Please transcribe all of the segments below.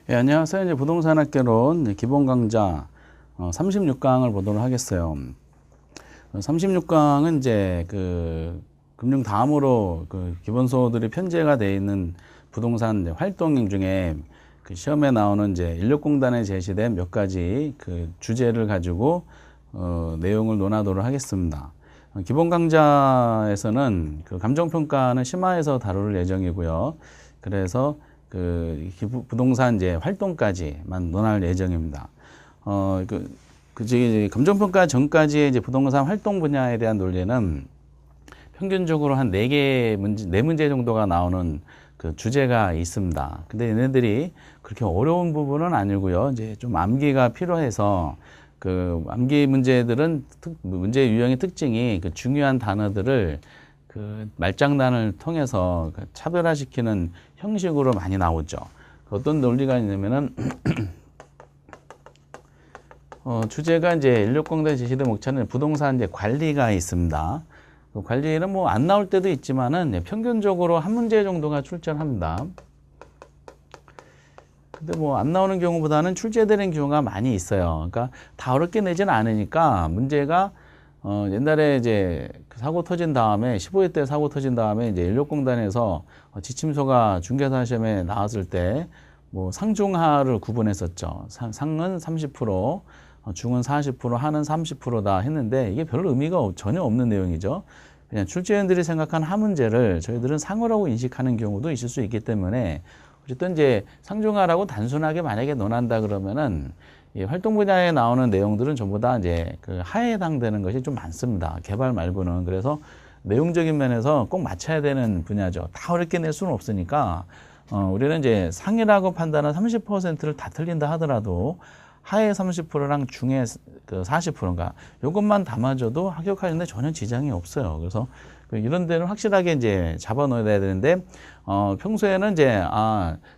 예, 안녕하세요. 이제 부동산학개론 기본 강좌 36강을 보도록 하겠어요. 36강은 이제 그 금융 다음으로 그 기본소들이 편제가 되어 있는 부동산 활동 중에 그 시험에 나오는 이제 인력공단에 제시된 몇 가지 그 주제를 가지고 내용을 논하도록 하겠습니다. 기본 강좌에서는 그 감정평가는 심화해서 다룰 예정이고요. 그래서 그 부동산 이제 활동까지만 논할 예정입니다. 감정평가 전까지의 이제 부동산 활동 분야에 대한 논리는 평균적으로 한 4문제 정도가 나오는 그 주제가 있습니다. 근데 얘네들이 그렇게 어려운 부분은 아니고요. 이제 좀 암기가 필요해서 그 암기 문제들은 문제 유형의 특징이 그 중요한 단어들을 그 말장난을 통해서 차별화시키는 형식으로 많이 나오죠. 어떤 논리가 있냐면은 주제가 이제 인력공단에 제시된 목차는 부동산 이제 관리가 있습니다. 그 관리는 뭐 안 나올 때도 있지만은 평균적으로 한 문제 정도가 출제합니다. 근데 뭐 안 나오는 경우보다는 출제되는 경우가 많이 있어요. 그러니까 다 어렵게 내지는 않으니까 문제가 옛날에 이제 사고 터진 다음에 15회 때 사고 터진 다음에 이제 인력공단에서 지침서가 중개사 시험에 나왔을 때 뭐 상중하를 구분했었죠. 상은 30%, 중은 40%, 하는 30%다 했는데 이게 별로 의미가 전혀 없는 내용이죠. 그냥 출제위원들이 생각한 하 문제를 저희들은 상어라고 인식하는 경우도 있을 수 있기 때문에 어쨌든 이제 상중하라고 단순하게 만약에 논한다 그러면은 이 활동 분야에 나오는 내용들은 전부 다 이제 그 하에 해당되는 것이 좀 많습니다. 개발 말고는. 그래서 내용적인 면에서 꼭 맞춰야 되는 분야죠. 다 어렵게 낼 수는 없으니까 우리는 이제 상이라고 판단한 30%를 다 틀린다 하더라도 하의 30%랑 중의 그 40%인가 이것만 담아줘도 합격하는데 전혀 지장이 없어요. 그래서 이런 데는 확실하게 이제 잡아 놓아야 되는데 평소에는 이제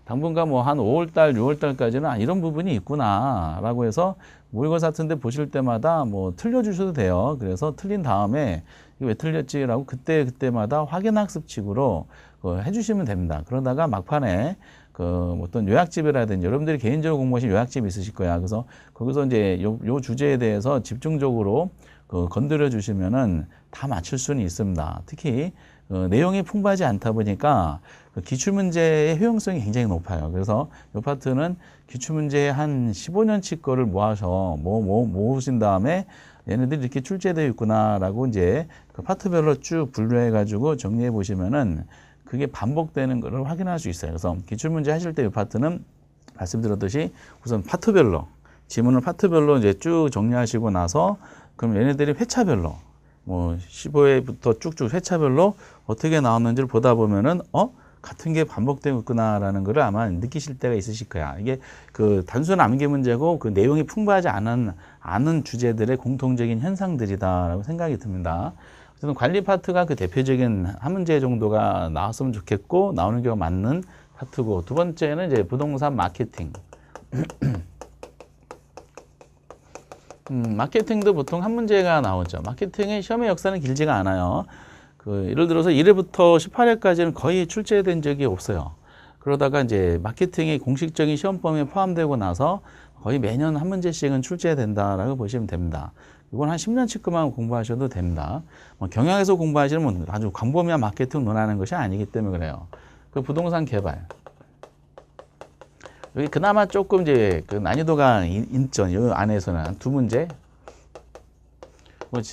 당분간 뭐 한 5월달, 6월달까지는 이런 부분이 있구나라고 해서 모의고사 같은 데 보실 때마다 뭐 틀려주셔도 돼요. 그래서 틀린 다음에 이게 왜 틀렸지라고 그때마다 확인학습식으로 해주시면 됩니다. 그러다가 막판에 그 어떤 요약집이라든지 여러분들이 개인적으로 공부하신 요약집이 있으실 거야. 그래서 거기서 이제 요 주제에 대해서 집중적으로 건드려 주시면은 다 맞출 수는 있습니다. 특히 내용이 풍부하지 않다 보니까 기출문제의 효용성이 굉장히 높아요. 그래서 이 파트는 기출문제의 한 15년치 거를 모아서 모으신 다음에 얘네들이 이렇게 출제되어 있구나라고 이제 그 파트별로 쭉 분류해 가지고 정리해 보시면은 그게 반복되는 것을 확인할 수 있어요. 그래서 기출문제 하실 때 이 파트는 말씀드렸듯이 우선 파트별로 지문을 파트별로 이제 쭉 정리하시고 나서 그럼 얘네들이 회차별로 뭐 15회부터 쭉쭉 회차별로 어떻게 나왔는지를 보다 보면은 같은 게 반복되고 있구나라는 것을 아마 느끼실 때가 있으실 거야. 이게 그 단순 암기 문제고 그 내용이 풍부하지 않은 주제들의 공통적인 현상들이다라고 생각이 듭니다. 저는 관리 파트가 그 대표적인 한 문제 정도가 나왔으면 좋겠고 나오는 경우가 맞는 파트고, 두 번째는 이제 부동산 마케팅. 마케팅도 보통 한 문제가 나오죠. 마케팅의 시험의 역사는 길지가 않아요. 예를 들어서 1회부터 18회까지는 거의 출제된 적이 없어요. 그러다가 이제 마케팅이 공식적인 시험 범위에 포함되고 나서 거의 매년 한 문제씩은 출제된다라고 보시면 됩니다. 이건 한 10년치급만 공부하셔도 됩니다. 경영에서 공부하시면 아주 광범위한 마케팅 논하는 것이 아니기 때문에 그래요. 그 부동산 개발. 여기 그나마 조금 이제 그 난이도가 있죠. 이 안에서는 두 문제.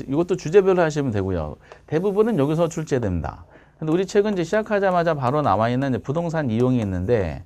이것도 주제별로 하시면 되고요. 대부분은 여기서 출제됩니다. 근데 우리 책은 이제 시작하자마자 바로 나와 있는 부동산 이용이 있는데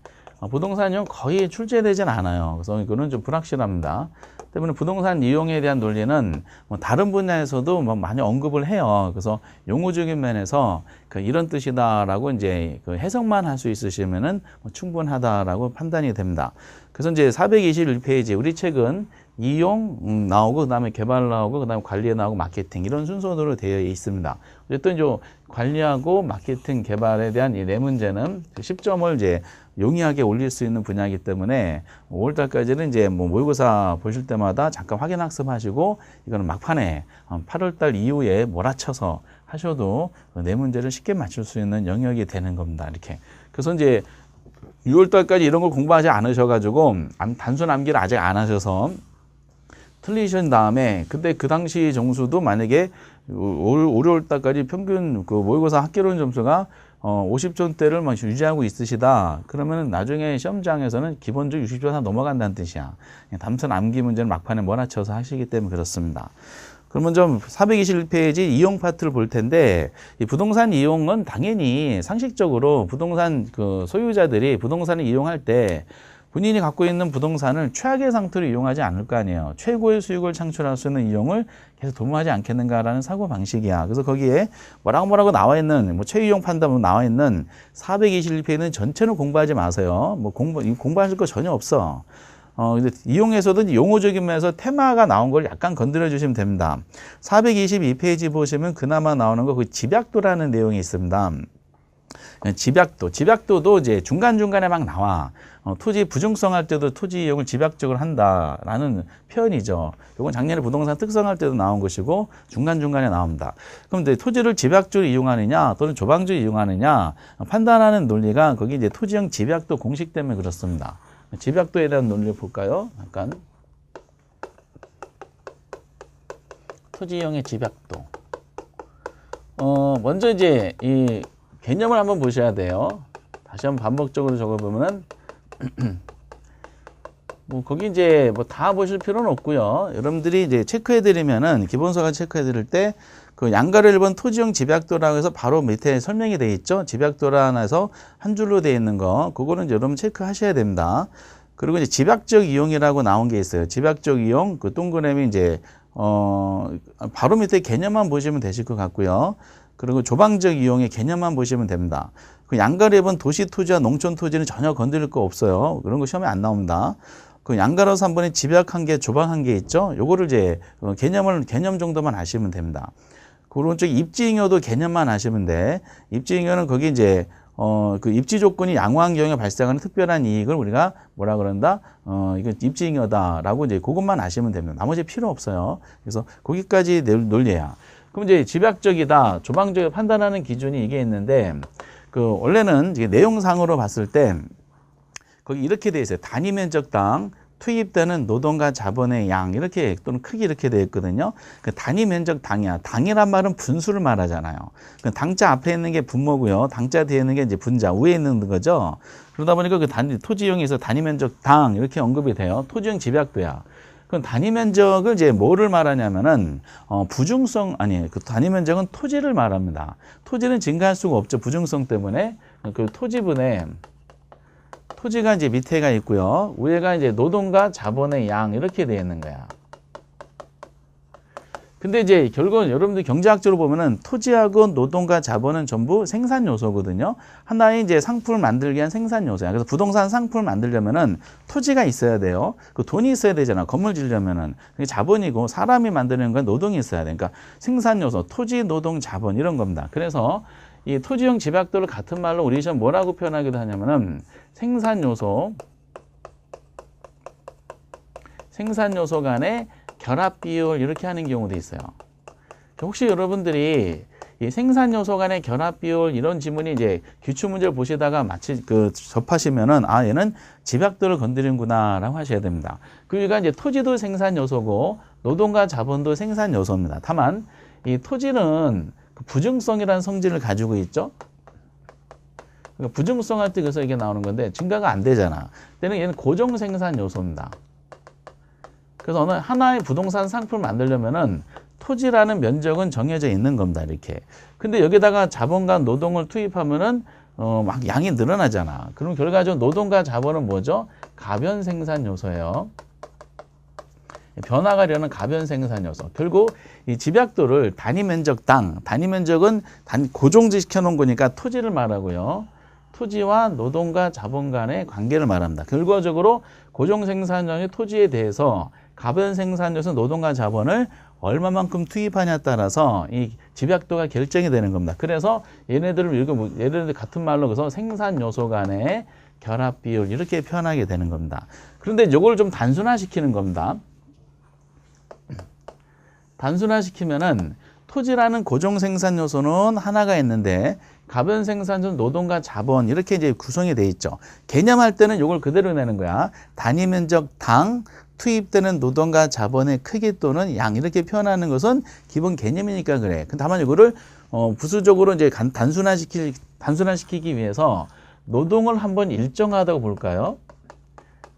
부동산 이용 거의 출제되진 않아요. 그래서 이거는 좀 불확실합니다. 때문에 부동산 이용에 대한 논리는 뭐 다른 분야에서도 뭐 많이 언급을 해요. 그래서 용어적인 면에서 이런 뜻이다라고 이제 그 해석만 할 수 있으시면은 뭐 충분하다라고 판단이 됩니다. 그래서 이제 421페이지 우리 책은 이용 나오고 그다음에 개발 나오고 그다음에 관리 나오고 마케팅 이런 순서대로 되어 있습니다. 어쨌든 이제 관리하고 마케팅 개발에 대한 이 네 문제는 10점을 이제 용이하게 올릴 수 있는 분야이기 때문에 5월달까지는 이제 뭐 모의고사 보실 때마다 잠깐 확인 학습하시고 이거는 막판에 8월달 이후에 몰아쳐서 하셔도 네 문제를 쉽게 맞출 수 있는 영역이 되는 겁니다. 이렇게. 그래서 이제 6월달까지 이런 걸 공부하지 않으셔가지고 단순 암기를 아직 안 하셔서 틀리신 다음에 근데 그 당시 점수도 만약에 5, 6월달까지 평균 그 모의고사 학기론 점수가 50점대를 막 유지하고 있으시다. 그러면 나중에 시험장에서는 기본적으로 60점 다 넘어간다는 뜻이야. 단순 암기 문제는 막판에 몰아쳐서 하시기 때문에 그렇습니다. 그러면 좀 421페이지 이용 파트를 볼 텐데 이 부동산 이용은 당연히 상식적으로 부동산 그 소유자들이 부동산을 이용할 때 본인이 갖고 있는 부동산을 최악의 상태로 이용하지 않을 거 아니에요. 최고의 수익을 창출할 수 있는 이용을 계속 도모하지 않겠는가라는 사고 방식이야. 그래서 거기에 뭐라고 나와 있는 뭐 최이용 판단 나와 있는 421페이지는 전체는 공부하지 마세요. 뭐 공부하실 거 전혀 없어. 근데 이용에서도 용어적인 면에서 테마가 나온 걸 약간 건드려 주시면 됩니다. 422페이지 보시면 그나마 나오는 거 그 집약도라는 내용이 있습니다. 집약도도 이제 중간중간에 막 나와. 토지 부중성 할 때도 토지 이용을 집약적으로 한다라는 표현이죠. 이건 작년에 부동산 특성할 때도 나온 것이고 중간중간에 나옵니다. 그럼 이제 토지를 집약적으로 이용하느냐 또는 조방적으로 이용하느냐 판단하는 논리가 거기 이제 토지형 집약도 공식 때문에 그렇습니다. 집약도에 대한 논리를 볼까요? 잠깐. 토지형의 집약도. 먼저 이제 이 개념을 한번 보셔야 돼요. 다시 한번 반복적으로 적어보면은 뭐 거기 이제 뭐 다 보실 필요는 없고요. 여러분들이 이제 체크해드리면은 기본서가 체크해드릴 때 그 양가를 1번 토지형 집약도라고 해서 바로 밑에 설명이 되어 있죠. 집약도라 해서 한 줄로 되어 있는 거 그거는 여러분 체크하셔야 됩니다. 그리고 이제 집약적 이용이라고 나온 게 있어요. 집약적 이용 그 동그라미 이제 바로 밑에 개념만 보시면 되실 것 같고요. 그리고 조방적 이용의 개념만 보시면 됩니다. 그 양가를 1번 도시 토지와 농촌 토지는 전혀 건드릴 거 없어요. 그런 거 시험에 안 나옵니다. 그 양가로서 한 번에 집약한 게 조방한 게 있죠. 요거를 이제 개념 정도만 아시면 됩니다. 그 오른쪽 입지잉여도 개념만 아시면 돼. 입지잉여는 거기 이제 그 입지 조건이 양호한 경우에 발생하는 특별한 이익을 우리가 뭐라 그런다? 이거 입지잉여다라고 이제 그것만 아시면 됩니다. 나머지 필요 없어요. 그래서 거기까지 논리야. 그럼 이제 집약적이다, 조방적이다 판단하는 기준이 이게 있는데 그 원래는 이게 내용상으로 봤을 때 거기 이렇게 돼 있어요. 단위 면적당 투입되는 노동과 자본의 양 이렇게 또는 크기 이렇게 되어 있거든요. 그 단위 면적 당이야. 당이란 말은 분수를 말하잖아요. 그 당자 앞에 있는 게 분모고요. 당자 뒤에 있는 게 이제 분자 위에 있는 거죠. 그러다 보니까 그 토지형에서 단위 면적 당 이렇게 언급이 돼요. 토지형 집약도야. 그럼 단위 면적을 이제 뭐를 말하냐면은 그 단위 면적은 토지를 말합니다. 토지는 증가할 수가 없죠. 부중성 때문에 그 토지분에 토지가 이제 밑에가 있고요. 위에가 이제 노동과 자본의 양 이렇게 되어 있는 거야. 근데 이제 결국은 여러분들 경제학적으로 보면은 토지하고 노동과 자본은 전부 생산 요소거든요. 하나의 이제 상품을 만들기 위한 생산 요소야. 그래서 부동산 상품을 만들려면은 토지가 있어야 돼요. 그 돈이 있어야 되잖아. 건물 지으려면은. 그게 자본이고 사람이 만드는 건 노동이 있어야 돼. 그러니까 생산 요소, 토지, 노동, 자본 이런 겁니다. 그래서 이 토지형 집약도를 같은 말로 우리 시험 뭐라고 표현하기도 하냐면은 생산 요소 간의 결합 비율 이렇게 하는 경우도 있어요. 혹시 여러분들이 이 생산 요소 간의 결합 비율 이런 지문이 이제 기출 문제를 보시다가 마치 접하시면은 얘는 집약도를 건드리는구나라고 하셔야 됩니다. 그러니까 이제 토지도 생산 요소고 노동과 자본도 생산 요소입니다. 다만 이 토지는 부증성이라는 성질을 가지고 있죠. 그러니까 부증성 할 때 그래서 이게 나오는 건데 증가가 안 되잖아. 때는 얘는 고정 생산 요소입니다. 그래서 어느 하나의 부동산 상품을 만들려면은 토지라는 면적은 정해져 있는 겁니다. 이렇게. 근데 여기다가 자본과 노동을 투입하면은 막 양이 늘어나잖아. 그럼 결과적으로 노동과 자본은 뭐죠? 가변 생산 요소예요. 변화가려는 가변 생산 요소. 결국 이 집약도를 단위 면적당, 단위 면적은 고정시켜 놓은 거니까 토지를 말하고요. 토지와 노동과 자본 간의 관계를 말합니다. 결과적으로 고정 생산량의 토지에 대해서 가변 생산 요소 노동과 자본을 얼마만큼 투입하냐에 따라서 이 집약도가 결정이 되는 겁니다. 그래서 얘네들 같은 말로 그래서 생산 요소 간의 결합 비율 이렇게 표현하게 되는 겁니다. 그런데 이걸 좀 단순화시키는 겁니다. 단순화시키면은 토지라는 고정 생산 요소는 하나가 있는데 가변 생산성 노동과 자본 이렇게 이제 구성이 돼 있죠. 개념할 때는 이걸 그대로 내는 거야. 단위 면적 당, 투입되는 노동과 자본의 크기 또는 양 이렇게 표현하는 것은 기본 개념이니까 그래. 다만 이거를 부수적으로 이제 단순화시키기 위해서 노동을 한번 일정하다고 볼까요?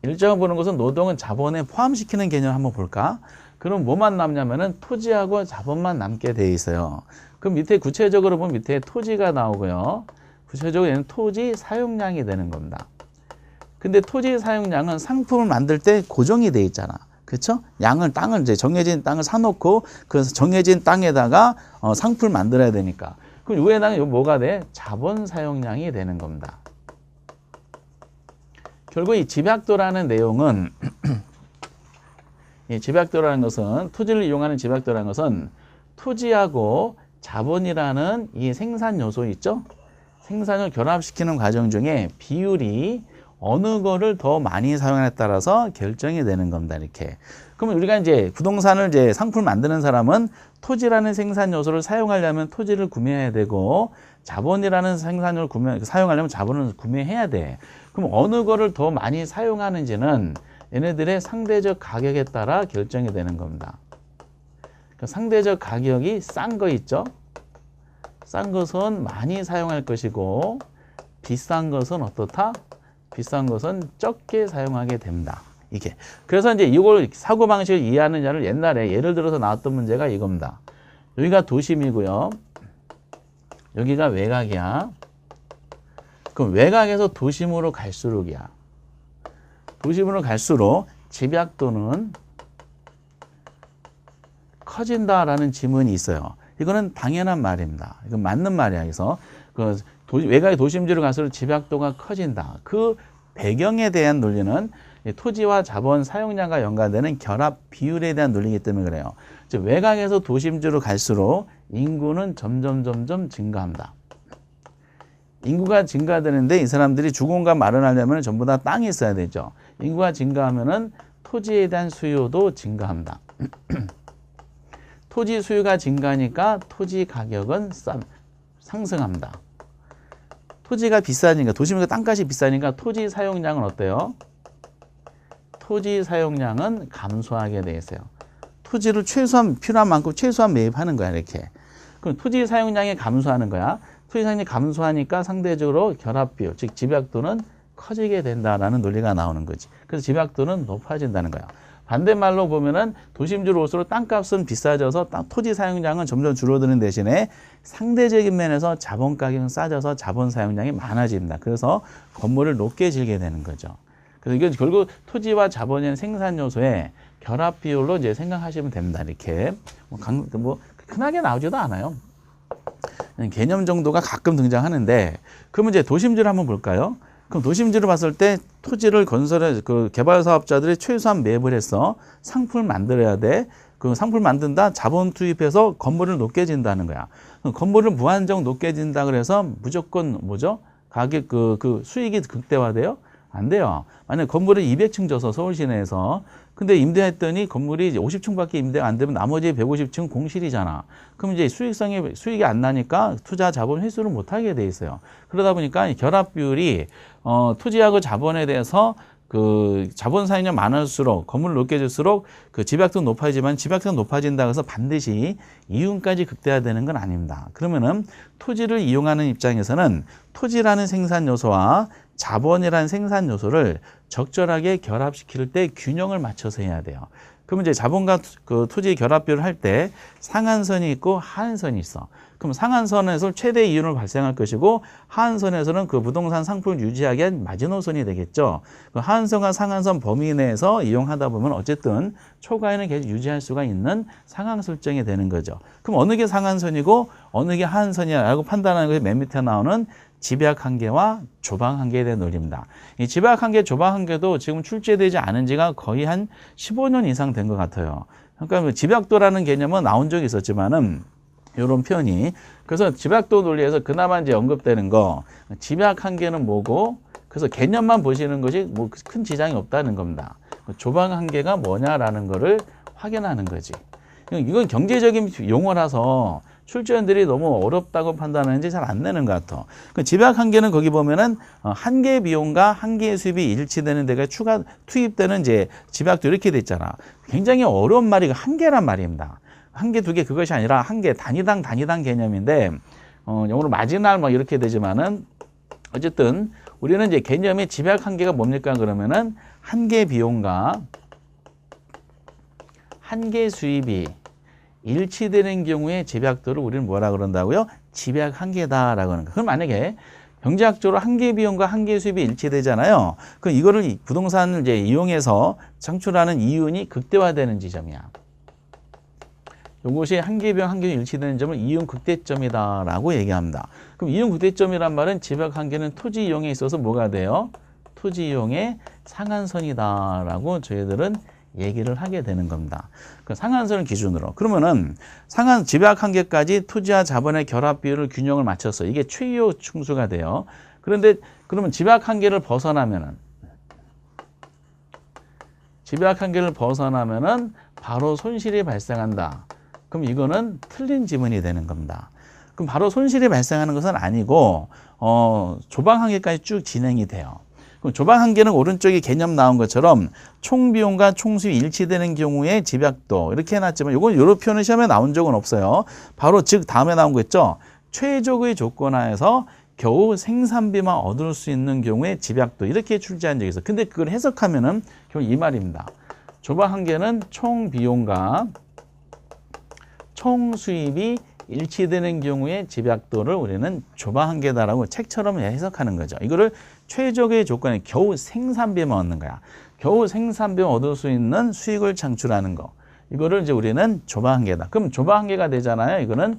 일정을 보는 것은 노동은 자본에 포함시키는 개념을 한번 볼까? 그럼 뭐만 남냐면은 토지하고 자본만 남게 돼 있어요. 그럼 밑에 구체적으로 보면 밑에 토지가 나오고요. 구체적으로 얘는 토지 사용량이 되는 겁니다. 근데 토지 사용량은 상품을 만들 때 고정이 돼 있잖아. 그렇죠? 땅을 이제 정해진 땅을 사놓고 그 정해진 땅에다가 상품을 만들어야 되니까. 그럼 위에다가 뭐가 돼? 자본 사용량이 되는 겁니다. 결국 이 집약도라는 내용은 이 집약도라는 것은 토지를 이용하는 집약도라는 것은 토지하고 자본이라는 이 생산 요소 있죠? 생산을 결합시키는 과정 중에 비율이 어느 거를 더 많이 사용하냐에 따라서 결정이 되는 겁니다. 이렇게. 그러면 우리가 이제 부동산을 이제 상품을 만드는 사람은 토지라는 생산 요소를 사용하려면 토지를 구매해야 되고 자본이라는 생산을 사용하려면 자본을 구매해야 돼. 그럼 어느 거를 더 많이 사용하는지는 얘네들의 상대적 가격에 따라 결정이 되는 겁니다. 그러니까 상대적 가격이 싼 거 있죠? 싼 것은 많이 사용할 것이고 비싼 것은 어떻다? 비싼 것은 적게 사용하게 됩니다. 이게. 그래서 이제 이걸 사고방식을 이해하느냐를 옛날에 예를 들어서 나왔던 문제가 이겁니다. 여기가 도심이고요. 여기가 외곽이야. 그럼 외곽에서 도심으로 갈수록이야. 도심으로 갈수록 집약도는 커진다라는 지문이 있어요. 이거는 당연한 말입니다. 이건 맞는 말이야. 그래서 외곽의 도심지로 갈수록 집약도가 커진다. 그 배경에 대한 논리는 토지와 자본 사용량과 연관되는 결합 비율에 대한 논리이기 때문에 그래요. 즉 외곽에서 도심지로 갈수록 인구는 점점 증가합니다. 인구가 증가되는데 이 사람들이 주공간 마련하려면 전부 다 땅이 있어야 되죠. 인구가 증가하면은 토지에 대한 수요도 증가합니다. 토지 수요가 증가하니까 토지 가격은 상승합니다. 토지가 비싸니까 도심이니까 땅값이 비싸니까 토지 사용량은 어때요? 토지 사용량은 감소하게 돼 있어요. 토지를 필요한 만큼 최소한 매입하는 거야 이렇게. 그럼 토지 사용량이 감소하는 거야. 토지 사용량이 감소하니까 상대적으로 결합 비율, 즉 집약도는 커지게 된다라는 논리가 나오는 거지. 그래서 집약도는 높아진다는 거야. 반대말로 보면은 도심지로 올수록 땅값은 비싸져서 토지 사용량은 점점 줄어드는 대신에 상대적인 면에서 자본 가격은 싸져서 자본 사용량이 많아집니다. 그래서 건물을 높게 지게 되는 거죠. 그래서 이게 결국 토지와 자본의 생산 요소의 결합 비율로 이제 생각하시면 됩니다. 이렇게 뭐 흔하게 나오지도 않아요. 개념 정도가 가끔 등장하는데, 그러면 이제 도심지를 한번 볼까요? 그럼 도심지를 봤을 때 토지를 개발 사업자들이 최소한 매입을 해서 상품을 만들어야 돼. 그 상품을 만든다, 자본 투입해서 건물을 높게 진다는 거야. 건물을 무한정 높게 진다 그래서 무조건 뭐죠? 가격 수익이 극대화돼요? 안 돼요. 만약 건물을 200층 져서 서울 시내에서 근데 임대했더니 건물이 이제 50층밖에 임대가 안 되면 나머지 150층 공실이잖아. 그럼 이제 수익이 안 나니까 투자 자본 회수를 못 하게 돼 있어요. 그러다 보니까 결합 비율이 토지하고 자본에 대해서 그 자본 사용량 많을수록 건물을 높게 줄수록 그 집약도 높아지지만 집약도 높아진다고 해서 반드시 이윤까지 극대화되는 건 아닙니다. 그러면은 토지를 이용하는 입장에서는 토지라는 생산 요소와 자본이라는 생산 요소를 적절하게 결합시킬 때 균형을 맞춰서 해야 돼요. 그러면 이제 자본과 그 토지 결합비율을 할 때 상한선이 있고 하한선이 있어. 그럼 상한선에서 최대 이윤을 발생할 것이고 하한선에서는 그 부동산 상품을 유지하기 위한 마지노선이 되겠죠. 그 하한선과 상한선 범위 내에서 이용하다 보면 어쨌든 초과에는 계속 유지할 수가 있는 상황 설정이 되는 거죠. 그럼 어느 게 상한선이고 어느 게 하한선이라고 판단하는 것이 맨 밑에 나오는 집약 한계와 조방 한계에 대한 논리입니다. 이 집약 한계, 조방 한계도 지금 출제되지 않은 지가 거의 한 15년 이상 된 것 같아요. 그러니까 집약도라는 개념은 나온 적이 있었지만은 이런 표현이, 그래서 집약도 논리에서 그나마 이제 언급되는 거, 집약 한계는 뭐고, 그래서 개념만 보시는 것이 뭐 큰 지장이 없다는 겁니다. 조방 한계가 뭐냐라는 거를 확인하는 거지. 이건 경제적인 용어라서 출제원들이 너무 어렵다고 판단하는지 잘 안 내는 것 같아. 그 집약 한계는 거기 보면은 한 개 비용과 한 개의 수입이 일치되는 데가 추가 투입되는 이제 집약도 이렇게 돼 있잖아. 굉장히 어려운 말이 한 개란 말입니다. 한 개, 두 개 그것이 아니라 한 개 단위당 개념인데 영어로 마지날 뭐 이렇게 되지만은 어쨌든 우리는 이제 개념의 집약 한계가 뭡니까? 그러면은 한 개 비용과 한 개 수입이 일치되는 경우에 집약도를 우리는 뭐라 그런다고요? 집약 한계다라고 하는 거. 그럼 만약에 경제학적으로 한 개 비용과 한 개 수입이 일치되잖아요. 그럼 이거를 부동산을 이제 이용해서 창출하는 이윤이 극대화되는 지점이야. 이것이 한 개 비용, 한 개 일치되는 점을 이윤 극대점이다라고 얘기합니다. 그럼 이윤 극대점이란 말은 집약 한계는 토지 이용에 있어서 뭐가 돼요? 토지 이용의 상한선이다라고 저희들은 얘기를 하게 되는 겁니다. 그 상한선을 기준으로. 그러면은 상한 집약 한계까지 토지와 자본의 결합 비율을 균형을 맞춰서 이게 최요 충수가 돼요. 그런데 그러면 집약 한계를 벗어나면은 바로 손실이 발생한다. 그럼 이거는 틀린 지문이 되는 겁니다. 그럼 바로 손실이 발생하는 것은 아니고 조방 한계까지 쭉 진행이 돼요. 그럼 조방 한계는 오른쪽에 개념 나온 것처럼 총 비용과 총 수입이 일치되는 경우에 집약도 이렇게 해놨지만 이건 이런 표현은 시험에 나온 적은 없어요. 바로 즉 다음에 나온 거 있죠. 최적의 조건 하에서 겨우 생산비만 얻을 수 있는 경우에 집약도 이렇게 출제한 적이 있어요. 근데 그걸 해석하면은 결국 이 말입니다. 조방 한계는 총 비용과 총 수입이 일치되는 경우에 집약도를 우리는 조방 한계다라고 책처럼 해석하는 거죠. 이거를 최적의 조건에 겨우 생산비만 얻는 거야. 겨우 생산비만 얻을 수 있는 수익을 창출하는 거. 이거를 이제 우리는 조방 한계다. 그럼 조방 한계가 되잖아요. 이거는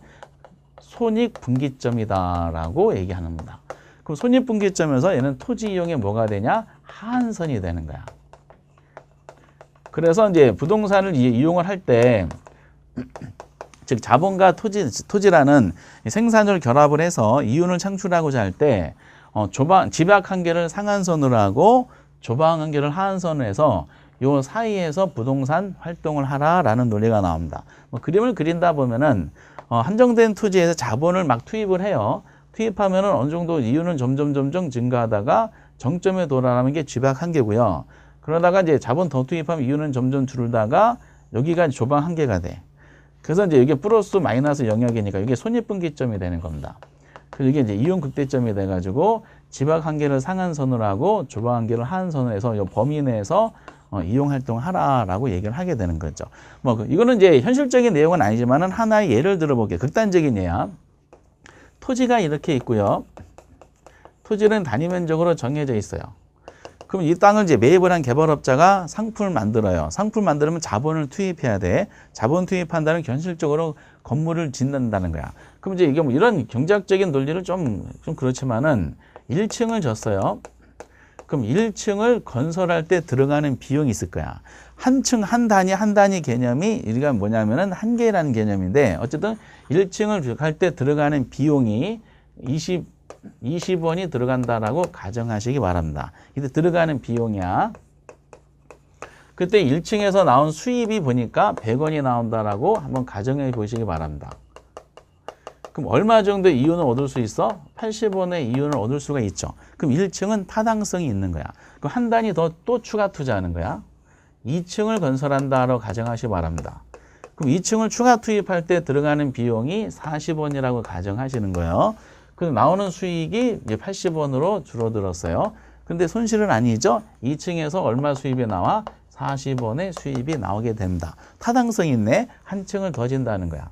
손익분기점이다라고 얘기하는 겁니다. 그럼 손익분기점에서 얘는 토지 이용에 뭐가 되냐? 하한선이 되는 거야. 그래서 이제 부동산을 이용을 할 때 즉 자본과 토지라는 생산을 결합을 해서 이윤을 창출하고자 할 때 집약 한계를 상한선으로 하고 조방 한계를 하한선으로 해서 요 사이에서 부동산 활동을 하라라는 논리가 나옵니다. 뭐 그림을 그린다 보면은 한정된 토지에서 자본을 막 투입을 해요. 투입하면은 어느 정도 이윤은 점점 증가하다가 정점에 도달하는 게 집약 한계고요. 그러다가 이제 자본 더 투입하면 이윤은 점점 줄다가 여기가 조방 한계가 돼. 그래서 이제 이게 플러스 마이너스 영역이니까 이게 손익분기점이 되는 겁니다. 그래서 이게 이제 이윤 극대점이 돼가지고 집약 한계를 상한선으로 하고 조방 한계를 하한선으로 해서 이 범위 내에서 이용 활동을 하라라고 얘기를 하게 되는 거죠. 뭐 이거는 이제 현실적인 내용은 아니지만은 하나의 예를 들어볼게요. 극단적인 예야. 토지가 이렇게 있고요. 토지는 단위 면적으로 정해져 있어요. 그럼 이 땅을 이제 매입을 한 개발업자가 상품을 만들어요. 상품을 만들면 자본을 투입해야 돼. 자본 투입한다는 현실적으로 건물을 짓는다는 거야. 그럼 이제 이게 뭐 이런 경제학적인 논리를 좀 그렇지만은 1층을 졌어요. 그럼 1층을 건설할 때 들어가는 비용이 있을 거야. 한 층, 한 단위 개념이 우리가 뭐냐면은 한 개라는 개념인데 어쨌든 1층을 할 때 들어가는 비용이 20원이 들어간다라고 가정하시기 바랍니다. 이때 들어가는 비용이야. 그때 1층에서 나온 수입이 보니까 100원이 나온다라고 한번 가정해 보시기 바랍니다. 그럼 얼마 정도의 이윤을 얻을 수 있어? 80원의 이윤을 얻을 수가 있죠. 그럼 1층은 타당성이 있는 거야. 그럼 한 단위 더 또 추가 투자하는 거야. 2층을 건설한다라고 가정하시기 바랍니다. 그럼 2층을 추가 투입할 때 들어가는 비용이 40원이라고 가정하시는 거예요. 그래서 나오는 수익이 이제 80원으로 줄어들었어요. 근데 손실은 아니죠. 2층에서 얼마 수입이 나와? 40원의 수입이 나오게 됩니다. 타당성이 있네. 한 층을 더 진다는 거야.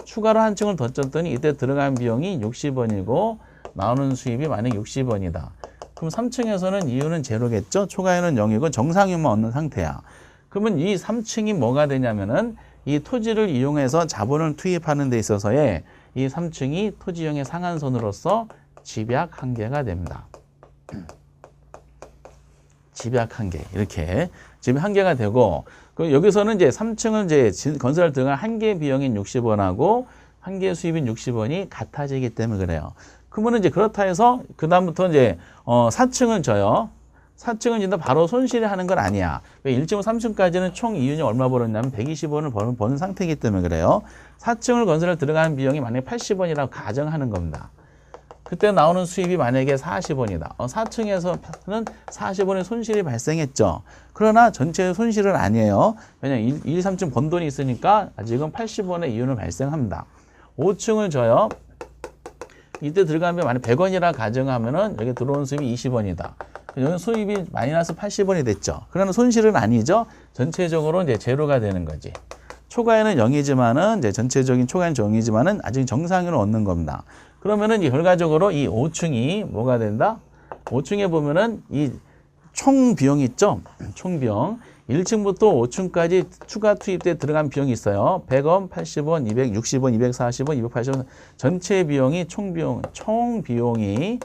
추가로 한 층을 더 쪘더니 이때 들어간 비용이 60원이고 나오는 수입이 만약 60원이다. 그럼 3층에서는 이윤은 제로겠죠. 초과이윤은 0이고 정상이윤만 얻는 상태야. 그러면 이 3층이 뭐가 되냐면은 이 토지를 이용해서 자본을 투입하는 데 있어서의 이 3층이 토지용의 상한선으로서 집약 한계가 됩니다. 집약 한계 이렇게 집약 한계가 되고 여기서는 이제 3층을 이제 건설 들어간 한 개 비용인 60원하고 한 개 수입인 60원이 같아지기 때문에 그래요. 그러면 이제 그렇다 해서 그 다음부터 이제 4층을 져요. 4층을 짓는다 바로 손실이 하는 건 아니야. 왜 1층부터 3층까지는 총 이윤이 얼마 벌었냐면 120원을 버는 상태이기 때문에 그래요. 4층을 건설에 들어가는 비용이 만약에 80원이라고 가정하는 겁니다. 그때 나오는 수입이 만약에 40원이다. 4층에서는 40원의 손실이 발생했죠. 그러나 전체의 손실은 아니에요. 왜냐하면 1, 2, 3층 번 돈이 있으니까 아직은 80원의 이윤을 발생합니다. 5층을 져요. 이때 들어가면 만약 100원이라 가정하면은 여기 들어온 수입이 20원이다. 여기 수입이 마이너스 80원이 됐죠. 그러나 손실은 아니죠. 전체적으로 이제 제로가 되는 거지. 초과에는 0이지만은 이제 전체적인 초과는 0이지만은 아직 정상으로 얻는 겁니다. 그러면은 이 결과적으로 이 5층이 뭐가 된다? 5층에 보면은 이 총 비용이 있죠. 총 비용. 1층부터 5층까지 추가 투입 때 들어간 비용이 있어요. 100원, 80원, 260원, 240원, 280원. 전체 비용이 총 비용이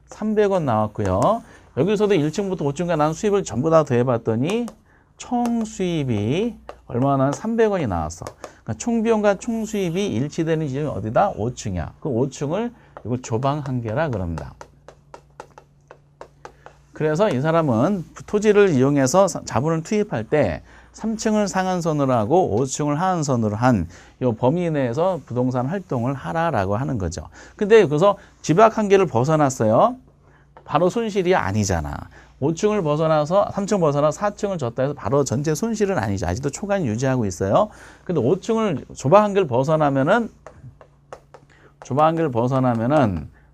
300원 나왔고요. 여기서도 1층부터 5층까지 나온 수입을 전부 다 더해봤더니 총 수입이 얼마나 300원이 나왔어. 그러니까 총 비용과 총 수입이 일치되는 지점이 어디다? 5층이야. 그 5층을 이걸 조방 한계라 그럽니다. 그래서 이 사람은 토지를 이용해서 자본을 투입할 때 3층을 상한선으로 하고 5층을 하한선으로 한 이 범위 내에서 부동산 활동을 하라라고 하는 거죠. 근데 그래서 집약 한계를 벗어났어요. 바로 손실이 아니잖아. 5층을 벗어나서 3층 벗어나서 4층을 줬다 해서 바로 전체 손실은 아니죠. 아직도 초과는 유지하고 있어요. 근데 5층을 조방 한계를 벗어나면은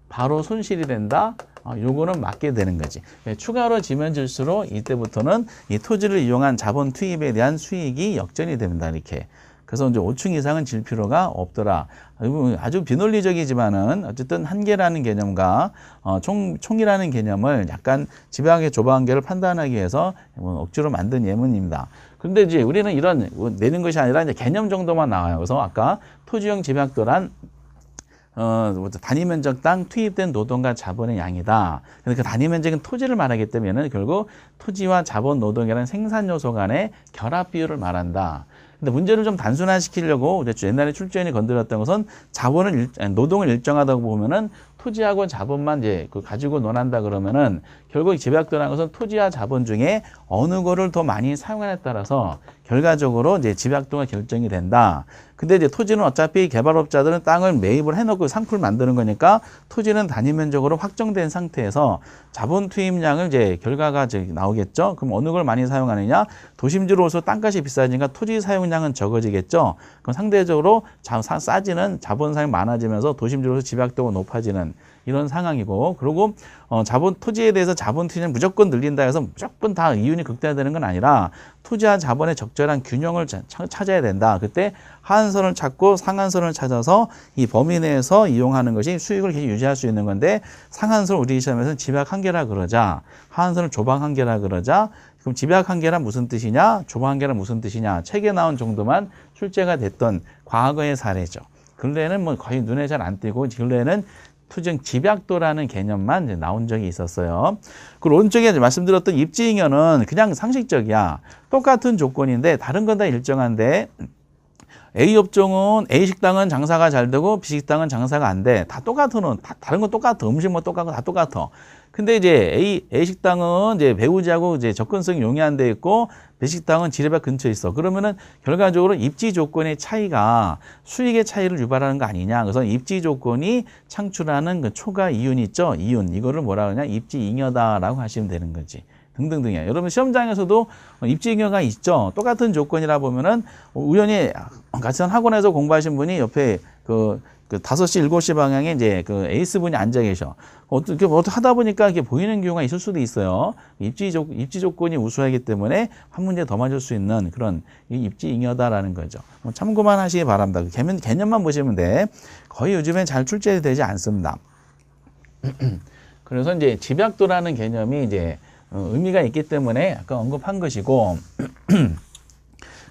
바로 손실이 된다. 요거는 맞게 되는 거지. 추가로 지면 질수록 이때부터는 이 토지를 이용한 자본 투입에 대한 수익이 역전이 됩니다. 이렇게. 그래서 이제 5층 이상은 질 필요가 없더라. 아주 비논리적이지만은 어쨌든 한계라는 개념과 총이라는 개념을 약간 집약의 조방한계를 판단하기 위해서 억지로 만든 예문입니다. 그런데 이제 우리는 이런 내는 것이 아니라 이제 개념 정도만 나와요. 그래서 아까 토지형 집약도란 단위 면적당 투입된 노동과 자본의 양이다. 근데 그 단위 면적은 토지를 말하기 때문에 결국 토지와 자본, 노동이라는 생산 요소 간의 결합 비율을 말한다. 근데 문제를 좀 단순화시키려고 옛날에 출제인이 건드렸던 것은 노동을 일정하다고 보면은 토지하고 자본만 이제 가지고 논한다 그러면은 결국 집약도라는 것은 토지와 자본 중에 어느 거를 더 많이 사용하냐에 따라서 결과적으로 이제 집약도가 결정이 된다. 근데 이제 토지는 어차피 개발업자들은 땅을 매입을 해놓고 상품을 만드는 거니까 토지는 단위 면적으로 확정된 상태에서 자본 투입량을 이제 결과가 나오겠죠. 그럼 어느 걸 많이 사용하느냐? 도심지로서 땅값이 비싸지니까 토지 사용량은 적어지겠죠. 그럼 상대적으로 싸지는 자본 사용 많아지면서 도심지로서 집약도가 높아지는 이런 상황이고, 그리고 자본 토지에 대해서 자본 투입을 무조건 늘린다 해서 무조건 다 이윤이 극대화되는 건 아니라 토지와 자본의 적절한 균형을 찾아야 된다. 그때 하한선을 찾고 상한선을 찾아서 이 범위 내에서 이용하는 것이 수익을 계속 유지할 수 있는 건데, 상한선을 우리 시험에서는 집약 한계라 그러자, 하한선을 조방 한계라 그러자. 그럼 집약 한계란 무슨 뜻이냐, 조방 한계란 무슨 뜻이냐, 책에 나온 정도만 출제가 됐던 과거의 사례죠. 근래에는 뭐 거의 눈에 잘 안 띄고, 근래에는 토지형 집약도라는 개념만 이제 나온 적이 있었어요. 그리고 오른쪽에 말씀드렸던 입지잉여는 그냥 상식적이야. 똑같은 조건인데 다른 건 다 일정한데, A 업종은 A 식당은 장사가 잘 되고 B 식당은 장사가 안 돼. 다 똑같은, 다른 건 똑같아. 음식 뭐 똑같고 다 똑같아. 근데 이제 A 식당은 이제 배우지하고 이제 접근성이 용이한 데 있고, B 식당은 지뢰밭 근처에 있어. 그러면은 결과적으로 입지 조건의 차이가 수익의 차이를 유발하는 거 아니냐. 그래서 입지 조건이 창출하는 그 초과 이윤이 있죠. 이윤. 이거를 뭐라 그러냐. 입지 잉여다라고 하시면 되는 거지. 등등등이야. 여러분 시험장에서도 입지 잉여가 있죠. 똑같은 조건이라 보면은 우연히 같은 학원에서 공부하신 분이 옆에 그 5시, 7시 방향에 이제 그 에이스 분이 앉아 계셔. 어떻게 하다 보니까 이게 보이는 경우가 있을 수도 있어요. 입지 조건이 우수하기 때문에 한 문제 더 맞을 수 있는 그런 입지 잉여다라는 거죠. 참고만 하시기 바랍니다. 개념만 보시면 돼. 거의 요즘엔 잘 출제되지 않습니다. 그래서 이제 집약도라는 개념이 이제 의미가 있기 때문에 아까 언급한 것이고,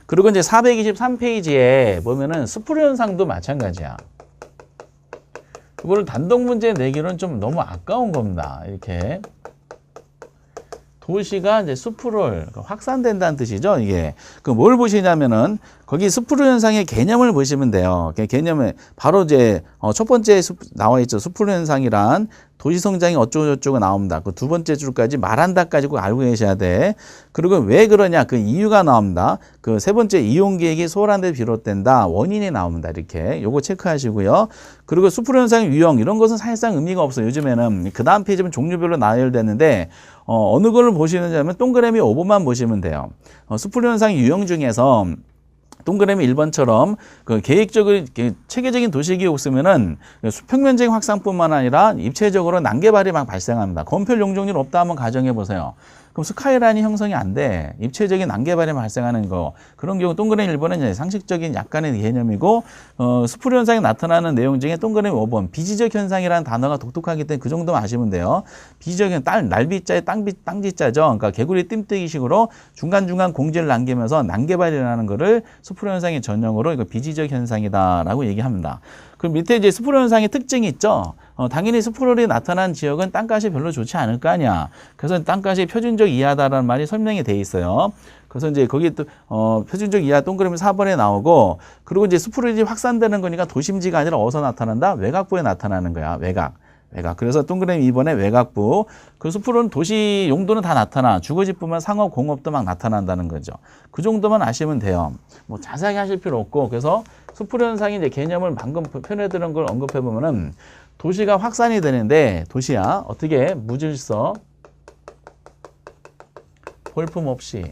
그리고 이제 423페이지에 보면은 스프레 현상도 마찬가지야. 그거를 단독 문제 내기는 좀 너무 아까운 겁니다. 이렇게. 도시가 이제 숲을 확산된다는 뜻이죠. 이게 그 뭘 보시냐면은 거기 숲으로 현상의 개념을 보시면 돼요. 개념에 바로 이제 첫 번째 나와 있죠. 숲으로 현상이란 도시 성장이 어쩌고저쩌고 나옵니다. 그 두 번째 줄까지 말한다까지 꼭 알고 계셔야 돼. 그리고 왜 그러냐 그 이유가 나옵니다. 그 세 번째 이용 계획이 소홀한 데 비롯된다. 원인이 나옵니다. 이렇게 요거 체크하시고요. 그리고 숲으로 현상의 유형 이런 것은 사실상 의미가 없어요. 요즘에는 그 다음 페이지는 종류별로 나열됐는데 어느 걸 보시는지 하면 동그라미 5번만 보시면 돼요. 숲으로 현상의 유형 중에서 동그라미 1번처럼 그 계획적으로 체계적인 도시계획 없으면은 수평면적인 확산뿐만 아니라 입체적으로 난개발이 막 발생합니다. 건폐 용적률 없다 한번 가정해 보세요. 그럼 스카이라인이 형성이 안 돼. 입체적인 난개발이 발생하는 거. 그런 경우 동그라미 1번은 이제 상식적인 약간의 개념이고 숲으로 현상이 나타나는 내용 중에 동그라미 5번 비지적 현상이라는 단어가 독특하기 때문에 그 정도만 아시면 돼요. 비지적 현상, 날비자에 땅지자죠. 그러니까 개구리 띰뜨기식으로 중간중간 공지를 남기면서 난개발이라는 거를 숲으로 현상의 전형으로 이거 비지적 현상이다라고 얘기합니다. 그 밑에 이제 숲으로 현상의 특징이 있죠. 당연히 숲으로이 나타난 지역은 땅값이 별로 좋지 않을 거 아니야. 그래서 땅값이 표준적 이하다라는 말이 설명이 돼 있어요. 그래서 이제 거기 또 표준적 이하 동그라미 4번에 나오고 그리고 이제 숲으로이 확산되는 거니까 도심지가 아니라 어디서 나타난다? 외곽부에 나타나는 거야. 외곽. 그래서 동그라미 2번에 외곽부. 그 숲으로는 도시 용도는 다 나타나. 주거지뿐만 상업, 공업도 막 나타난다는 거죠. 그 정도만 아시면 돼요. 뭐 자세하게 하실 필요 없고. 그래서 숲으로 현상이 이제 개념을 방금 표현해드린 걸 언급해 보면은 도시가 확산이 되는데 도시야 어떻게 무질서, 볼품없이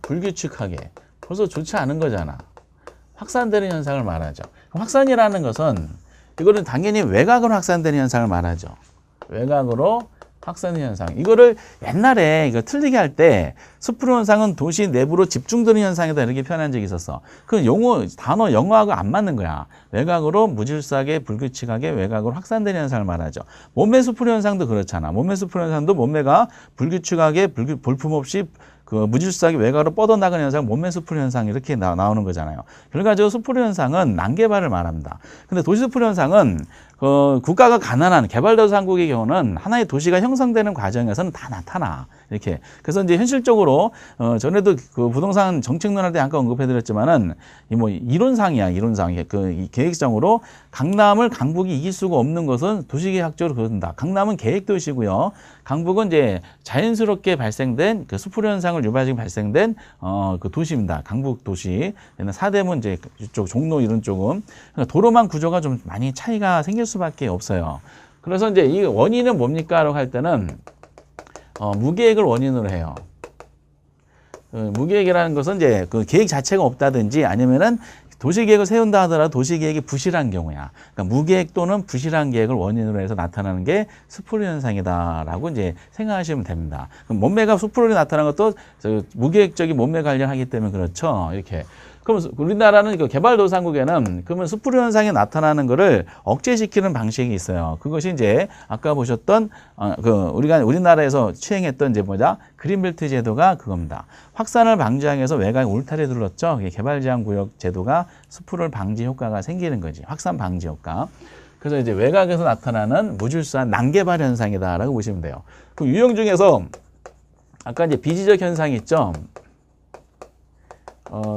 불규칙하게 벌써 좋지 않은 거잖아. 확산되는 현상을 말하죠. 확산이라는 것은 이거는 당연히 외곽으로 확산되는 현상을 말하죠. 외곽으로 확산되는 현상. 이거를 옛날에 이거 틀리게 할 때 숲으로 현상은 도시 내부로 집중되는 현상이다 이렇게 표현한 적이 있었어. 그 단어 영어하고 안 맞는 거야. 외곽으로 무질서하게 불규칙하게 외곽으로 확산되는 현상을 말하죠. 몸매 숲으로 현상도 그렇잖아. 몸매 숲으로 현상도 몸매가 불규칙하게 볼품없이 그 무질서하게 외곽으로 뻗어나가는 현상, 몸매 숲으로 현상 이렇게 나오는 거잖아요. 결과적으로 숲으로 현상은 난개발을 말합니다. 근데 도시 숲으로 현상은 국가가 가난한 개발도상국의 경우는 하나의 도시가 형성되는 과정에서는 다 나타나. 이렇게. 그래서 이제 현실적으로 전에도 그 부동산 정책 논할 때 잠깐 언급해드렸지만은 뭐 이론상이야. 이 계획적으로 강남을 강북이 이길 수가 없는 것은 도시계획학적으로 그런다. 강남은 계획도시고요. 강북은 이제 자연스럽게 발생된 그 숲으로 현상을 유발적으로 발생된 그 도시입니다. 강북 도시. 사대문 이제 이쪽 종로 이런 쪽은 그러니까 도로망 구조가 좀 많이 차이가 생길 수밖에 없어요. 그래서 이제 이 원인은 뭡니까라고 할 때는 무계획을 원인으로 해요. 무계획이라는 것은 이제 그 계획 자체가 없다든지 아니면은 도시계획을 세운다 하더라도 도시계획이 부실한 경우야. 그러니까 무계획 또는 부실한 계획을 원인으로 해서 나타나는 게 숲으로 현상이다라고 이제 생각하시면 됩니다. 그럼 몸매가 숲으로 나타나는 것도 무계획적인 몸매 관련하기 때문에 그렇죠. 이렇게. 그럼 우리나라는 그 개발도상국에는 그러면 숲으로 현상이 나타나는 거를 억제시키는 방식이 있어요. 그것이 이제 아까 보셨던 우리나라에서 시행했던 이제 그린벨트 제도가 그겁니다. 확산을 방지하기 위해서 외곽에 울타리 둘렀죠. 개발제한구역 제도가 숲으로 방지 효과가 생기는 거지. 확산 방지 효과. 그래서 이제 외곽에서 나타나는 무질서한 난개발 현상이다라고 보시면 돼요. 그 유형 중에서 아까 이제 비지적 현상이 있죠.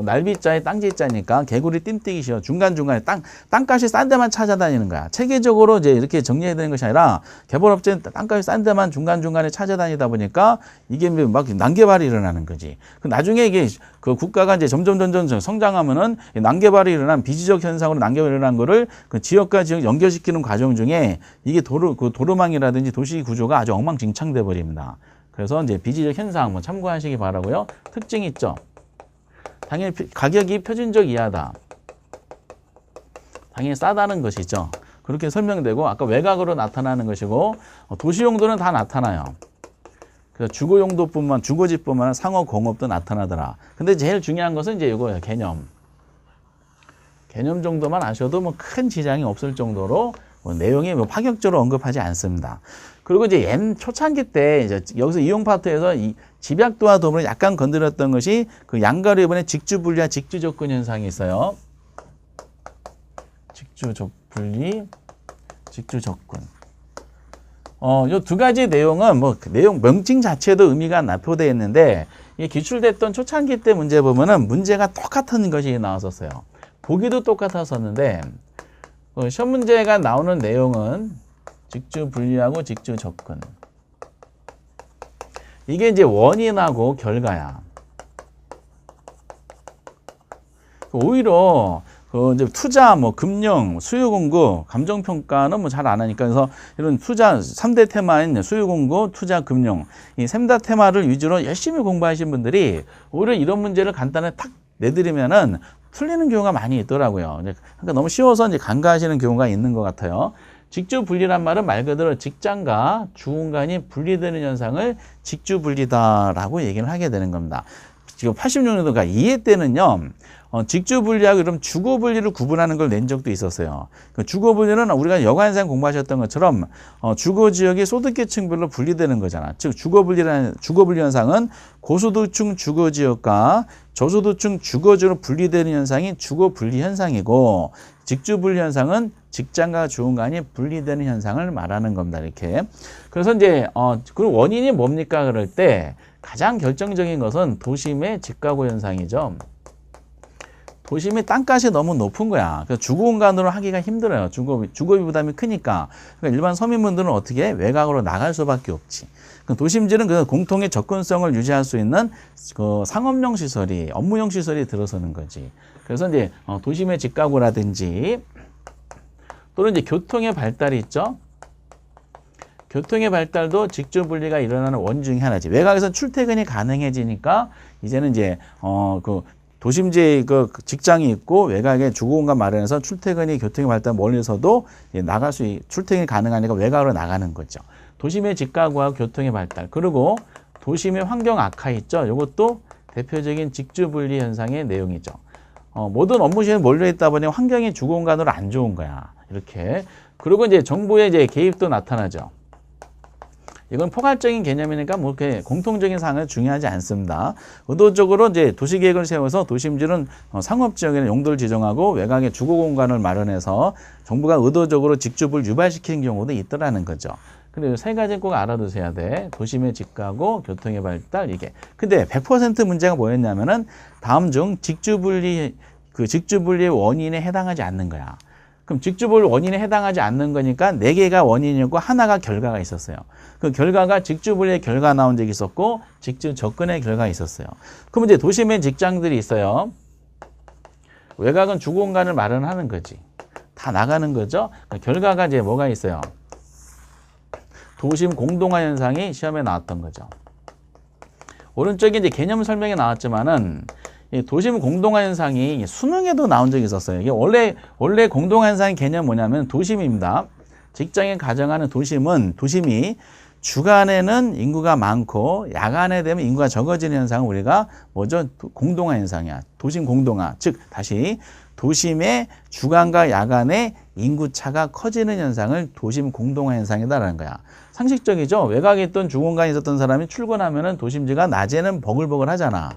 날비자에 땅지자니까 개구리 띰뜨기 쉬워. 중간중간에 땅값이 싼 데만 찾아다니는 거야. 체계적으로 이제 이렇게 정리해야 되는 것이 아니라 개발업체는 땅값이 싼 데만 중간중간에 찾아다니다 보니까 이게 막 난개발이 일어나는 거지. 나중에 이게 그 국가가 이제 점점 성장하면은 난개발이 일어난 비지적 현상으로 난개발이 일어난 거를 그 지역과 지역 연결시키는 과정 중에 이게 도로망이라든지 도시 구조가 아주 엉망진창돼 버립니다. 그래서 이제 비지적 현상 한번 참고하시기 바라고요. 특징이 있죠. 당연히 가격이 표준적 이하다. 당연히 싸다는 것이죠. 그렇게 설명되고 아까 외곽으로 나타나는 것이고 도시 용도는 다 나타나요. 그래서 주거집뿐만 아니라 상업 공업도 나타나더라. 근데 제일 중요한 것은 이제 이거예요. 개념 정도만 아셔도 뭐 큰 지장이 없을 정도로 내용이 파격적으로 언급하지 않습니다. 그리고 이제 초창기 때 이제 여기서 이용 파트에서 이 집약도와 도움을 약간 건드렸던 것이 그 양가로 이번에 직주분리와 직주조건 현상이 있어요. 직주분리, 직주조건. 요 두 가지 내용은 뭐 그 내용 명칭 자체도 의미가 납포되어 있는데 이 기출됐던 초창기 때 문제 보면은 문제가 똑같은 것이 나왔었어요. 보기도 똑같았었는데 시험 문제가 나오는 내용은 직주 분리하고 직주 접근. 이게 이제 원인하고 결과야. 오히려 이제 투자, 뭐 금융, 수요 공고, 감정 평가는 뭐 잘 안 하니까 그래서 이런 투자 3대 테마인 수요 공고, 투자, 금융 이 3대 테마를 위주로 열심히 공부하신 분들이 오히려 이런 문제를 간단하게 탁 내드리면은 틀리는 경우가 많이 있더라고요. 그러니까 너무 쉬워서 이제 간과하시는 경우가 있는 것 같아요. 직주 분리란 말은 말 그대로 직장과 주공간이 분리되는 현상을 직주 분리다라고 얘기를 하게 되는 겁니다. 지금 86년도가 2회 때는요. 직주 분리하고 그럼 주거 분리를 구분하는 걸 낸 적도 있었어요. 그 주거 분리는 우리가 여가현상 공부하셨던 것처럼 주거 지역이 소득계층별로 분리되는 거잖아. 즉 주거 분리 현상은 고소득층 주거 지역과 저소득층 주거 지역으로 분리되는 현상이 주거 분리 현상이고 직주 분리 현상은 직장과 주공간이 분리되는 현상을 말하는 겁니다. 이렇게. 그래서 이제 그 원인이 뭡니까 그럴 때 가장 결정적인 것은 도심의 집가구 현상이죠. 도심이 땅값이 너무 높은 거야. 그래서 주거공간으로 하기가 힘들어요. 주거비 부담이 크니까. 그러니까 일반 서민분들은 어떻게 외곽으로 나갈 수밖에 없지. 도심지는 그 공통의 접근성을 유지할 수 있는 그 상업용 시설이, 업무용 시설이 들어서는 거지. 그래서 이제 도심의 집가구라든지 또는 이제 교통의 발달이 있죠. 교통의 발달도 직주 분리가 일어나는 원인 중에 하나지. 외곽에서 출퇴근이 가능해지니까 이제는 이제 도심지에 그 직장이 있고 외곽에 주거공간 마련해서 출퇴근이 교통의 발달 멀리서도 출퇴근이 가능하니까 외곽으로 나가는 거죠. 도심의 집가구와 교통의 발달 그리고 도심의 환경 악화 있죠. 이것도 대표적인 직주 분리 현상의 내용이죠. 모든 업무 시설이 몰려 있다 보니 환경이 주거공간으로 안 좋은 거야. 이렇게. 그리고 이제 정부의 이제 개입도 나타나죠. 이건 포괄적인 개념이니까 뭐 이렇게 공통적인 사항은 중요하지 않습니다. 의도적으로 이제 도시계획을 세워서 도심지는 상업지역에는 용도를 지정하고 외곽에 주거공간을 마련해서 정부가 의도적으로 직주를 유발시키는 경우도 있더라는 거죠. 근데 세 가지 꼭 알아두셔야 돼. 도심의 집가구, 교통의 발달 이게. 근데 100% 문제가 뭐였냐면은 다음 중 직주분리의 원인에 해당하지 않는 거야. 그럼 직주분리 원인에 해당하지 않는 거니까 4개가 원인이었고 하나가 결과가 있었어요. 그 결과가 직주분리의 결과 나온 적이 있었고 직주 접근의 결과가 있었어요. 그럼 이제 도심에 직장들이 있어요. 외곽은 주거공간을 마련하는 거지. 다 나가는 거죠. 그러니까 결과가 이제 뭐가 있어요. 도심 공동화 현상이 시험에 나왔던 거죠. 오른쪽에 이제 개념 설명이 나왔지만은 이 도심 공동화 현상이 수능에도 나온 적이 있었어요. 이게 원래 공동화 현상의 개념 뭐냐면 도심입니다. 직장에 가정하는 도심이 주간에는 인구가 많고 야간에 되면 인구가 적어지는 현상을 우리가 뭐죠? 공동화 현상이야. 도심 공동화. 즉 다시 도심의 주간과 야간에 인구 차가 커지는 현상을 도심 공동화 현상이다라는 거야. 상식적이죠. 외곽에 있던 주공간에 있었던 사람이 출근하면은 도심지가 낮에는 버글버글 하잖아.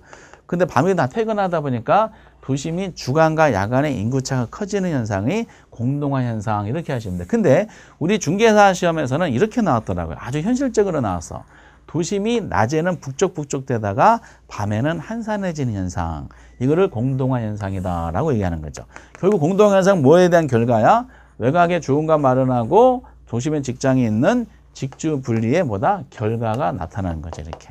근데 밤에 다 퇴근하다 보니까 도심이 주간과 야간에 인구차가 커지는 현상이 공동화 현상 이렇게 하시면 돼. 근데 우리 중개사 시험에서는 이렇게 나왔더라고요. 아주 현실적으로 나왔어. 도심이 낮에는 북적북적대다가 밤에는 한산해지는 현상. 이거를 공동화 현상이다라고 얘기하는 거죠. 결국 공동화 현상 뭐에 대한 결과야? 외곽에 주공간 마련하고 도심의 직장이 있는 직주 분리의 결과가 나타나는 거죠. 이렇게.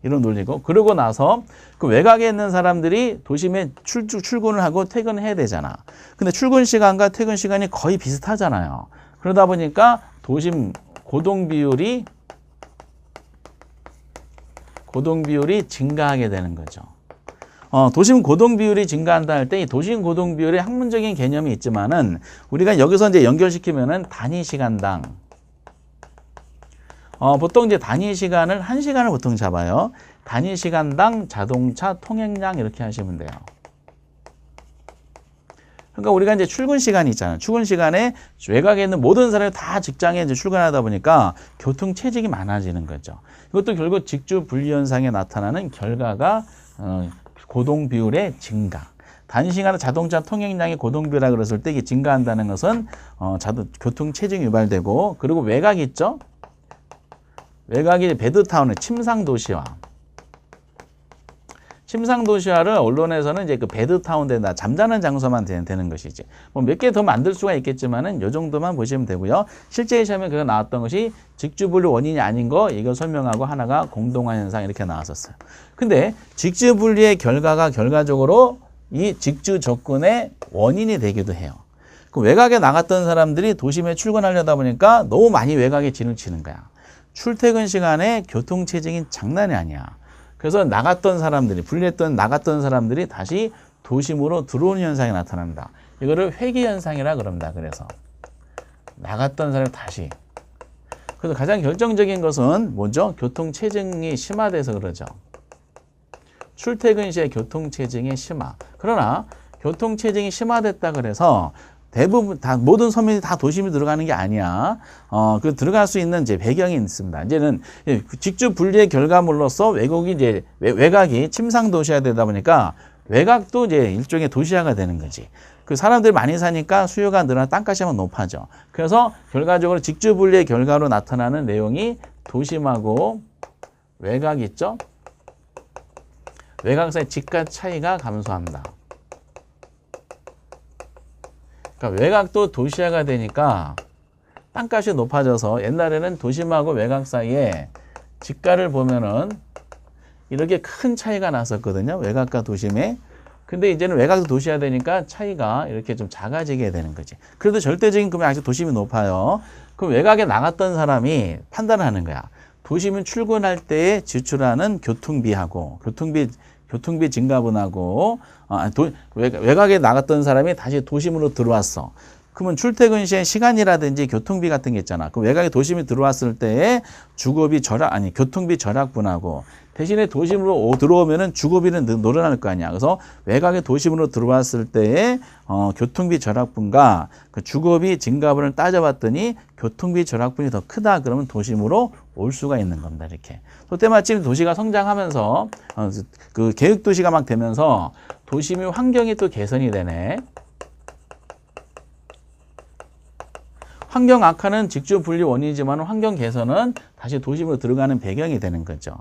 이런 논리고. 그러고 나서 그 외곽에 있는 사람들이 도심에 출근을 하고 퇴근을 해야 되잖아. 근데 출근 시간과 퇴근 시간이 거의 비슷하잖아요. 그러다 보니까 도심 고동 비율이 증가하게 되는 거죠. 도심 고동 비율이 증가한다 할 때 이 도심 고동 비율의 학문적인 개념이 있지만은 우리가 여기서 이제 연결시키면은 단위 시간당 보통 이제 단위 시간을 1시간을 보통 잡아요. 단위 시간당 자동차 통행량 이렇게 하시면 돼요. 그러니까 우리가 이제 출근 시간이 있잖아요. 출근 시간에 외곽에 있는 모든 사람이 다 직장에 이제 출근하다 보니까 교통 체증이 많아지는 거죠. 이것도 결국 직주 분리 현상에 나타나는 결과가 고동 비율의 증가. 단시간에 자동차 통행량이 고동 비율이라 그랬을 때 이게 증가한다는 것은 교통 체증이 유발되고 그리고 외곽이 있죠. 외곽이 베드타운의 침상 도시화. 침상 도시화를 언론에서는 이제 그 베드타운 된다, 잠자는 장소만 되는 것이지. 뭐 몇 개 더 만들 수가 있겠지만은 요 정도만 보시면 되고요. 실제 시험에 그거 나왔던 것이 직주분류 원인이 아닌 거 이거 설명하고 하나가 공동화 현상 이렇게 나왔었어요. 근데 직주분류의 결과가 결과적으로 이 직주 접근의 원인이 되기도 해요. 그 외곽에 나갔던 사람들이 도심에 출근하려다 보니까 너무 많이 외곽에 진을 치는 거야. 출퇴근 시간에 교통체증이 장난이 아니야. 그래서 나갔던 사람들이, 분리했던 나갔던 사람들이 다시 도심으로 들어오는 현상이 나타납니다. 이거를 회귀현상이라 그럽니다. 그래서 나갔던 사람이 다시. 그래서 가장 결정적인 것은 뭐죠? 교통체증이 심화돼서 그러죠. 출퇴근 시에 교통체증이 심화. 그러나 교통체증이 심화됐다 그래서 대부분 다 모든 서민이 다 도심에 들어가는 게 아니야. 그 들어갈 수 있는 이제 배경이 있습니다. 이제는 직주 분리의 결과물로서 외곽이 침상 도시화 되다 보니까 외곽도 이제 일종의 도시화가 되는 거지. 그 사람들이 많이 사니까 수요가 늘어나 땅값이 높아져. 그래서 결과적으로 직주 분리의 결과로 나타나는 내용이 도심하고 외곽 있죠. 외곽 사이 집값 차이가 감소한다. 그러니까 외곽도 도시화가 되니까 땅값이 높아져서 옛날에는 도심하고 외곽 사이에 집가를 보면은 이렇게 큰 차이가 났었거든요. 외곽과 도심에. 근데 이제는 외곽도 도시화 되니까 차이가 이렇게 좀 작아지게 되는 거지. 그래도 절대적인 금액이 아직 도심이 높아요. 그럼 외곽에 나갔던 사람이 판단을 하는 거야. 도심은 출근할 때에 지출하는 교통비하고 교통비 증가분하고 외곽에 나갔던 사람이 다시 도심으로 들어왔어. 그러면 출퇴근 시에 시간이라든지 교통비 같은 게 있잖아. 그 외곽에 도심이 들어왔을 때에 교통비 절약분하고 대신에 도심으로 들어오면은 주거비는 늘어날 거 아니야. 그래서 외곽에 도심으로 들어왔을 때에 교통비 절약분과 그 주거비 증가분을 따져봤더니 교통비 절약분이 더 크다. 그러면 도심으로 올 수가 있는 겁니다. 이렇게. 또 때마침 도시가 성장하면서 그 계획 도시가 막 되면서 도심의 환경이 또 개선이 되네. 환경 악화는 직주 분리 원인이지만 환경 개선은 다시 도심으로 들어가는 배경이 되는 거죠.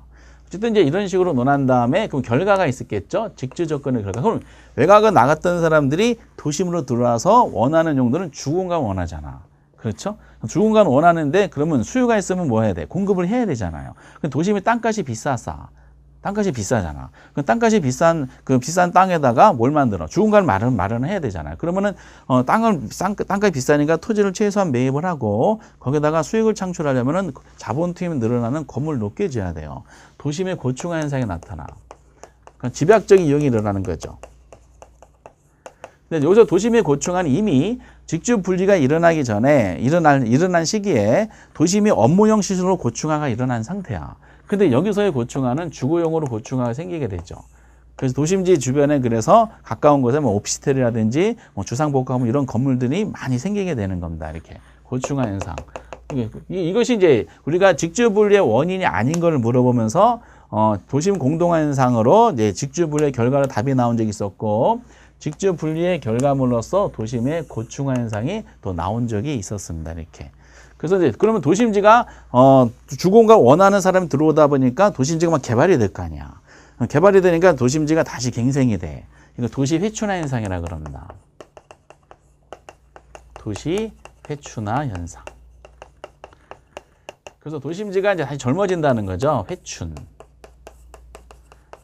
어쨌든 이제 이런 식으로 논한 다음에 그럼 결과가 있었겠죠. 직주 접근의 결과. 그럼 외곽을 나갔던 사람들이 도심으로 들어와서 원하는 용도는 주공간 원하잖아. 그렇죠? 주공간 원하는데 그러면 수요가 있으면 뭐 해야 돼? 공급을 해야 되잖아요. 도심이 땅값이 땅값이 비싸잖아. 그 땅값이 비싼 땅에다가 뭘 만들어? 주공간을 마련해야 되잖아요. 그러면은 땅값이 비싸니까 토지를 최소한 매입을 하고 거기다가 수익을 창출하려면은 자본 투입이 늘어나는 건물을 높게 지어야 돼요. 도심의 고충화 현상이 나타나. 그러니까 집약적인 이용이 일어나는 거죠. 근데 여기서 도심의 고충화는 이미 직주 분리가 일어나기 전에 일어난 시기에 도심이 업무용 시설로 고충화가 일어난 상태야. 근데 여기서의 고충화는 주거용으로 고충화가 생기게 되죠. 그래서 도심지 주변에 그래서 가까운 곳에 뭐 오피스텔이라든지 뭐 주상복합 이런 건물들이 많이 생기게 되는 겁니다. 이렇게 고충화 현상. 이것이 이제 우리가 직주 분리의 원인이 아닌 걸 물어보면서 도심 공동화 현상으로 이제 직주 분리의 결과로 답이 나온 적이 있었고 직주 분리의 결과물로서 도심의 고충화 현상이 또 나온 적이 있었습니다. 이렇게. 그래서 이제 그러면 도심지가 주공간 원하는 사람이 들어오다 보니까 도심지가 막 개발이 될 거 아니야. 개발이 되니까 도심지가 다시 갱생이 돼. 이거 도시 회춘화 현상이라 그럽니다. 도시 회춘화 현상. 그래서 도심지가 이제 다시 젊어진다는 거죠.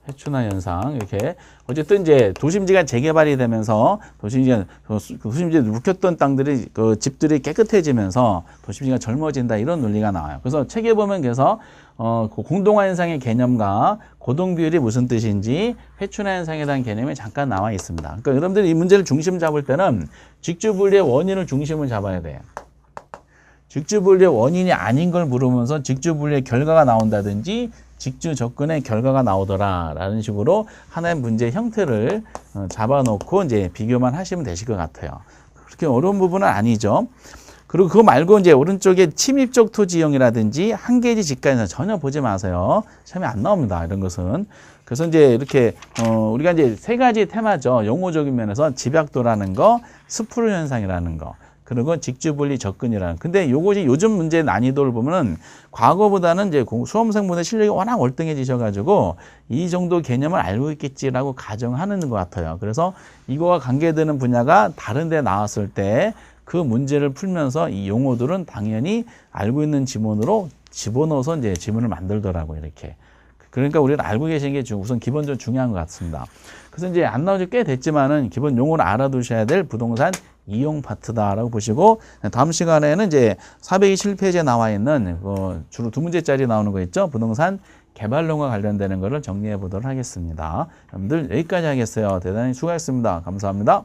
회춘화 현상. 이렇게. 어쨌든 이제 도심지가 재개발이 되면서 도심지에 묵혔던 땅들이, 집들이 깨끗해지면서 도심지가 젊어진다. 이런 논리가 나와요. 그래서 책에 보면 그래서, 공동화 현상의 개념과 고동 비율이 무슨 뜻인지 회춘화 현상에 대한 개념이 잠깐 나와 있습니다. 그러니까 여러분들이 이 문제를 중심 잡을 때는 직주 분리의 원인을 중심을 잡아야 돼요. 직주 분리의 원인이 아닌 걸 물으면서 직주 분리의 결과가 나온다든지 직주 접근의 결과가 나오더라 라는 식으로 하나의 문제 형태를 잡아놓고 이제 비교만 하시면 되실 것 같아요. 그렇게 어려운 부분은 아니죠. 그리고 그거 말고 이제 오른쪽에 침입적 토지 이용이라든지 한계지 집가에서 전혀 보지 마세요. 시험에 안 나옵니다. 이런 것은. 그래서 이제 이렇게 우리가 이제 세 가지 테마죠. 용어적인 면에서 집약도라는 거, 스프루 현상이라는 거. 그리고 직주분리 접근이라는. 근데 요것이 요즘 문제 난이도를 보면은 과거보다는 이제 수험생분의 실력이 워낙 월등해지셔가지고 이 정도 개념을 알고 있겠지라고 가정하는 것 같아요. 그래서 이거와 관계되는 분야가 다른 데 나왔을 때 그 문제를 풀면서 이 용어들은 당연히 알고 있는 지문으로 집어넣어서 이제 지문을 만들더라고요. 이렇게. 그러니까 우리는 알고 계신 게 우선 기본적으로 중요한 것 같습니다. 그래서 이제 안 나온 지 꽤 됐지만은 기본 용어를 알아두셔야 될 부동산 이용 파트다라고 보시고, 다음 시간에는 이제 427페이지에 나와 있는 주로 두 문제짜리 나오는 거 있죠? 부동산 개발론과 관련되는 거를 정리해 보도록 하겠습니다. 여러분들 여기까지 하겠어요. 대단히 수고하셨습니다. 감사합니다.